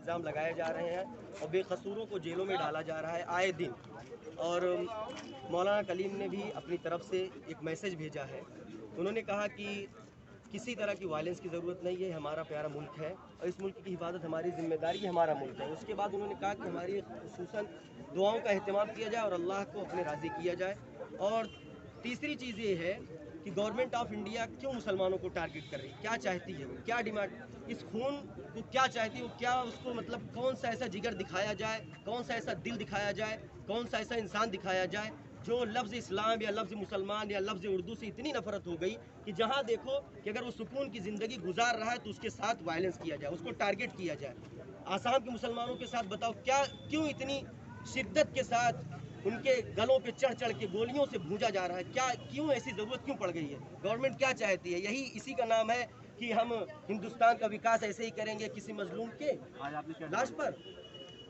الزام لگائے جا رہے ہیں اور بے قصوروں کو جیلوں میں ڈالا جا رہا ہے آئے دن. اور مولانا کلیم نے بھی اپنی طرف سے ایک میسج بھیجا ہے. انہوں نے کہا کہ کسی طرح کی وائلنس کی ضرورت نہیں ہے, ہمارا پیارا ملک ہے اور اس ملک کی حفاظت ہماری ذمہ داری, ہمارا ملک ہے. اس کے بعد انہوں نے کہا کہ ہماری خصوصاً دعاؤں کا اہتمام کیا جائے اور اللہ کو اپنے راضی کیا جائے. اور تیسری چیز یہ ہے کہ گورنمنٹ آف انڈیا کیوں مسلمانوں کو ٹارگٹ کر رہی ہے, کیا چاہتی ہے, وہ کیا ڈیمانڈ, اس خون کو کیا چاہتی ہے, وہ کیا اس کو مطلب کون سا ایسا جگر دکھایا جائے, کون سا ایسا دل دکھایا جائے, کون سا ایسا انسان دکھایا جائے جو لفظ اسلام یا لفظ مسلمان یا لفظ اردو سے اتنی نفرت ہو گئی کہ جہاں دیکھو کہ اگر وہ سکون کی زندگی گزار رہا ہے تو اس کے ساتھ وائلنس کیا جائے, اس کو ٹارگٹ کیا جائے. آسام کے مسلمانوں کے ساتھ بتاؤ کیوں اتنی شدت کے ساتھ ان کے گلوں پہ چڑھ چڑھ کے گولیوں سے بھونجا جا رہا ہے, کیوں ایسی ضرورت کیوں پڑ گئی ہے, گورنمنٹ کیا چاہتی ہے؟ اسی کا نام ہے کہ ہم ہندوستان کا وکاس ایسے ہی کریں گے کسی مظلوم کے لاش پر.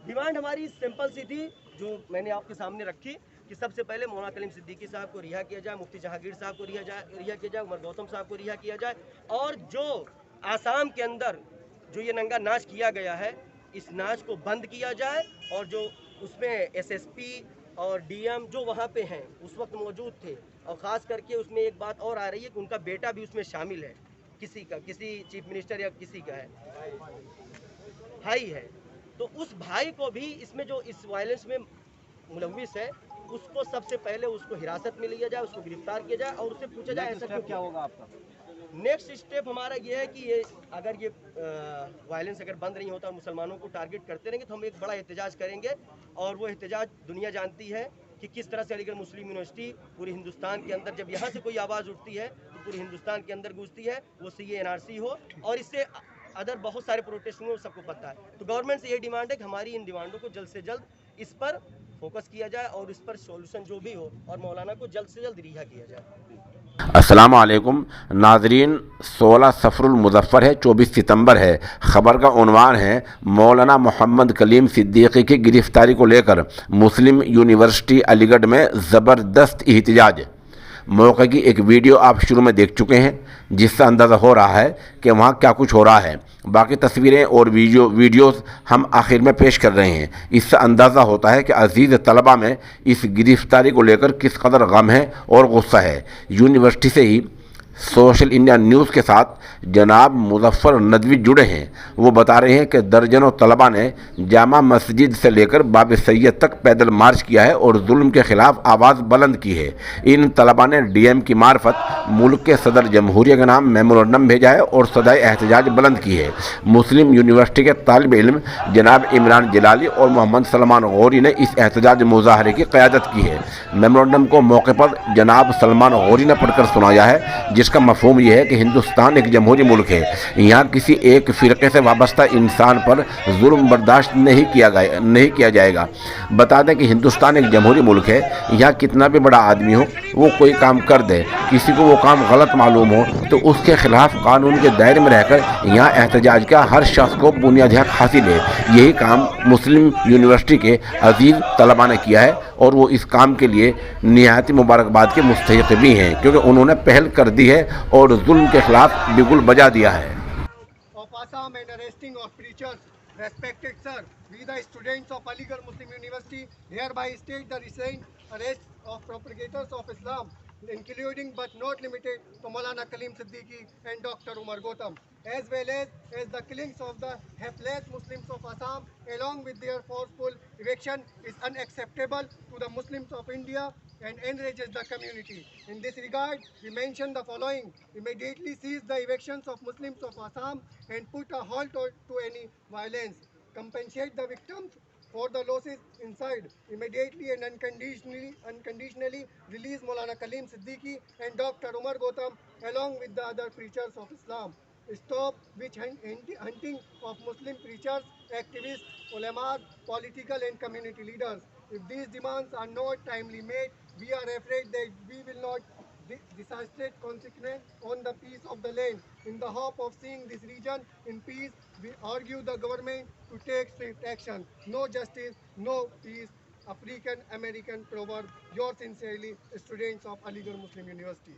ڈیمانڈ ہماری سمپل سی تھی جو میں نے آپ کے سامنے رکھی کہ سب سے پہلے مولانا کلیم صدیقی صاحب کو رہا کیا جائے, مفتی جہانگیر صاحب کو رہا کیا جائے, عمر گوتم صاحب کو رہا کیا جائے, اور جو آسام کے اندر جو یہ ننگا ناچ کیا گیا ہے اس ناچ کو بند کیا جائے, اور جو اس میں ایس ایس پی اور ڈی ایم جو وہاں پہ ہیں اس وقت موجود تھے, اور خاص کر کے اس میں ایک بات اور آ رہی ہے کہ ان کا بیٹا بھی اس میں شامل ہے, کسی چیف منسٹر یا کسی کا ہے, بھائی ہے, تو اس بھائی کو بھی اس میں جو اس وائلنس میں ملوث ہے اس کو سب سے پہلے اس کو حراست میں لیا جائے, اس کو گرفتار کیا جائے اور اس سے پوچھا جائے ایسا کیا ہوگا آپ کا. نیکسٹ اسٹیپ ہمارا یہ ہے کہ اگر یہ وائلنس اگر بند نہیں ہوتا اور مسلمانوں کو ٹارگٹ کرتے رہیں گے تو ہم ایک بڑا احتجاج کریں گے, اور وہ احتجاج دنیا جانتی ہے کہ کس طرح سے علی گڑھ مسلم یونیورسٹی پورے ہندوستان کے اندر جب یہاں سے کوئی آواز اٹھتی ہے تو پورے ہندوستان کے اندر گونجتی ہے, وہ CA/NRC ہو اور اس سے ادر بہت سارے پروٹیسٹ ہوئے, سب کو پتہ ہے. تو گورنمنٹ سے یہ ڈیمانڈ ہے کہ ہماری ان ڈیمانڈوں کو جلد سے جلد اس پر فوکس کیا جائے اور اس پر سولوشن جو بھی ہو, اور مولانا کو جلد سے جلد رہا کیا جائے. السلام علیکم ناظرین. 16 صفر المظفر ہے, 24 ستمبر ہے. خبر کا عنوان ہے مولانا محمد کلیم صدیقی کی گرفتاری کو لے کر مسلم یونیورسٹی علی گڑھ میں زبردست احتجاج. موقع کی ایک ویڈیو آپ شروع میں دیکھ چکے ہیں جس سے اندازہ ہو رہا ہے کہ وہاں کیا کچھ ہو رہا ہے. باقی تصویریں اور ویڈیوز ہم آخر میں پیش کر رہے ہیں. اس سے اندازہ ہوتا ہے کہ عزیز طلبہ میں اس گرفتاری کو لے کر کس قدر غم ہے اور غصہ ہے. یونیورسٹی سے ہی سوشل انڈیا نیوز کے ساتھ جناب مظفر ندوی جڑے ہیں. وہ بتا رہے ہیں کہ درجنوں طلبہ نے جامع مسجد سے لے کر باب سید تک پیدل مارچ کیا ہے اور ظلم کے خلاف آواز بلند کی ہے. ان طلبہ نے ڈی ایم کی معرفت ملک کے صدر جمہوریہ کے نام میمورنڈم بھیجا ہے اور صدائے احتجاج بلند کی ہے. مسلم یونیورسٹی کے طالب علم جناب عمران جلالی اور محمد سلمان غوری نے اس احتجاج مظاہرے کی قیادت کی ہے. میمورنڈم کو موقع پر جناب سلمان غوری نے پڑھ کر سنایا ہے جس کا مفہوم یہ ہے کہ ہندوستان ایک جمہوری ملک ہے, یہاں کسی ایک فرقے سے وابستہ انسان پر ظلم برداشت نہیں کیا جائے گا. بتا دیں کہ ہندوستان ایک جمہوری ملک ہے, یہاں کتنا بھی بڑا آدمی ہو وہ کوئی کام کر دے, کسی کو وہ کام غلط معلوم ہو تو اس کے خلاف قانون کے دائرے میں رہ کر یہاں احتجاج کا ہر شخص کو بنیادی حق حاصل ہے. یہی کام مسلم یونیورسٹی کے عزیز طلباء نے کیا ہے اور وہ اس کام کے لیے نہایت مبارکباد کے مستحق بھی ہیں کیونکہ انہوں نے پہل کر دی ہے اور ظلم کے خلاف بگل بجا دیا ہے. Respected sir, we the students of Aligarh Muslim University hereby state the recent arrest of propagators of Islam, including but not limited to Maulana Kaleem Siddiqui and Dr. Umar Gautam, as well as the killings of the hapless Muslims of Assam, along with their forceful eviction, is unacceptable to the Muslims of India and enrages the community. In this regard, we mention the following: immediately cease the evictions of Muslims of Assam and put a halt to any violence. Compensate the victims for the losses inside. Immediately and unconditionally release Maulana Kaleem Siddiqui and Dr. Umar Gautam along with the other preachers of Islam. Stop witch hunting of Muslim preachers, activists, ulamas, political and community leaders. If these demands are not timely made, we are afraid that we will not disastrous consequence on the peace of the land. In the hope of seeing this region in peace, we argue the government to take swift action. No justice, no peace. African American proverb. Yours sincerely, students of Aligarh Muslim University.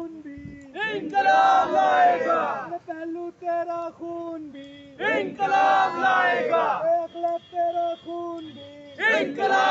خون بھی انقلاب لائے گا، پہلو تیرا خون بھی انقلاب لائے گا، تیرا خون بھی انقلاب